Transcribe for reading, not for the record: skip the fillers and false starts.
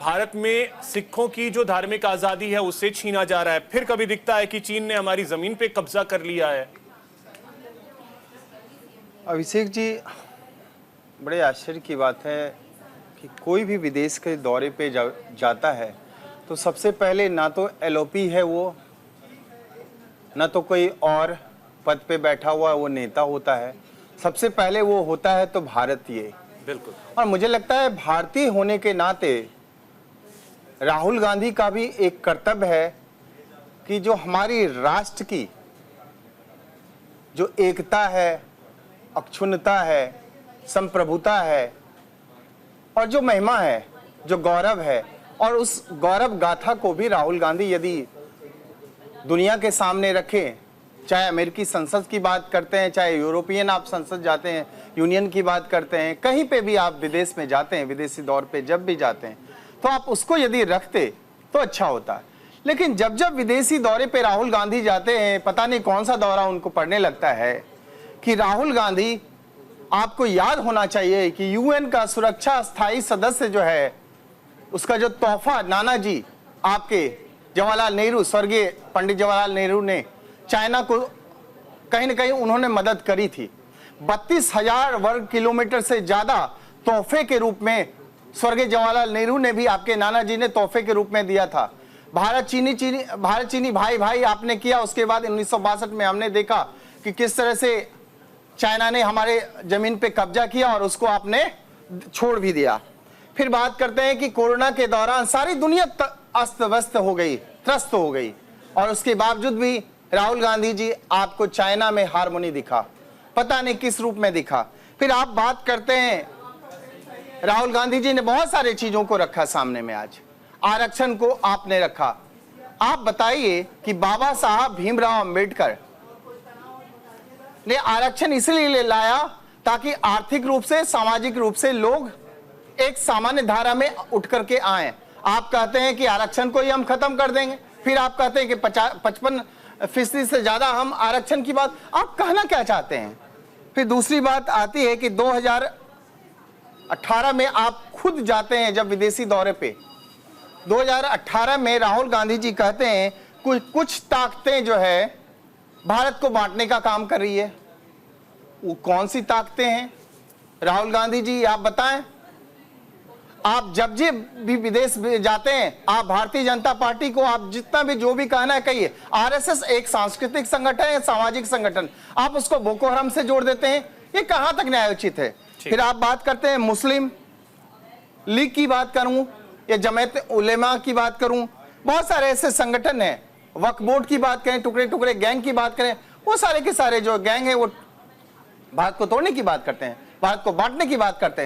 भारत में सिखों की जो धार्मिक आजादी है उससे छीना जा रहा है, फिर कभी दिखता है कि चीन ने हमारी जमीन पे कब्जा कर लिया है। अभिषेक जी, बड़े आश्चर्य की बात है कि कोई भी विदेश के दौरे पे जाता है तो सबसे पहले ना तो एलओपी है वो, ना तो कोई और पद पे बैठा हुआ वो नेता होता है। सबसे पहले वो होता है तो भारतीय। बिल्कुल। और मुझे लगता है भारतीय होने के नाते राहुल गांधी का भी एक कर्तव्य है कि जो हमारी राष्ट्र की जो एकता है, अक्षुण्णता है, संप्रभुता है और जो महिमा है, जो गौरव है, और उस गौरव गाथा को भी राहुल गांधी यदि दुनिया के सामने रखें, चाहे अमेरिकी संसद की बात करते हैं, चाहे यूरोपियन आप संसद जाते हैं, यूनियन की बात करते हैं, कहीं पे भी आप विदेश में जाते हैं, विदेशी दौर पे जब भी जाते हैं, तो आप उसको यदि रखते तो अच्छा होता है। लेकिन जब जब विदेशी दौरे पे राहुल गांधी जाते हैं, पता नहीं कौन सा दौरा उनको पड़ने लगता है कि राहुल गांधी, आपको याद होना चाहिए कि यूएन का सुरक्षा स्थायी सदस्य जो है, उसका जो तोहफा नानाजी आपके जवाहरलाल नेहरू, स्वर्गीय पंडित जवाहरलाल नेहरू ने चाइना को कहीं ना कहीं उन्होंने मदद करी थी। 32,000 वर्ग किलोमीटर से ज्यादा तोहफे के रूप में स्वर्गीय जवाहरलाल नेहरू ने भी, आपके नानाजी ने तोहफे के रूप में दिया था। भारत चीनी भाई भाई आपने किया। उसके बाद 1962 में हमने देखा कि किस तरह से चाइना ने हमारे जमीन पे कब्जा किया और उसको आपने छोड़ भी दिया। फिर बात करते हैं कि कोरोना के दौरान सारी दुनिया अस्त व्यस्त हो गई, त्रस्त हो गई, और उसके बावजूद भी राहुल गांधी जी आपको चाइना में हारमोनी दिखा, पता नहीं किस रूप में दिखा। फिर आप बात करते हैं, राहुल गांधी जी ने बहुत सारी चीजों को रखा सामने में। आज आरक्षण को आपने रखा। आप बताइए कि बाबा साहब भीमराव अंबेडकर ने आरक्षण इसलिए लाया ताकि आर्थिक रूप से, सामाजिक रूप से लोग एक सामान्य धारा में उठ करके आए। आप कहते हैं कि आरक्षण को ही हम खत्म कर देंगे, फिर आप कहते हैं कि 55% से ज्यादा हम आरक्षण की बात, आप कहना क्या चाहते हैं? फिर दूसरी बात आती है कि 2018 में आप खुद जाते हैं जब विदेशी दौरे पे, 2018 में राहुल गांधी जी कहते हैं कुछ ताकतें जो है भारत को बांटने का काम कर रही है। वो कौन सी ताकतें हैं राहुल गांधी जी, आप बताएं। आप जब भी विदेश जाते हैं, आप भारतीय जनता पार्टी को आप जितना भी जो भी कहना है कहिए। आरएसएस एक सांस्कृतिक संगठन है, सामाजिक संगठन, आप उसको बोको हराम से जोड़ देते हैं, ये कहां तक न्यायोचित है? फिर आप बात करते हैं मुस्लिम लीग की बात करूं या जमात उलेमा की बात करूं, बहुत सारे ऐसे संगठन हैं, वक्फ बोर्ड की बात करें, टुकड़े टुकड़े गैंग की बात करें, वो सारे के सारे जो गैंग है वो भारत को तोड़ने की बात करते हैं, भारत को बांटने की बात करते हैं।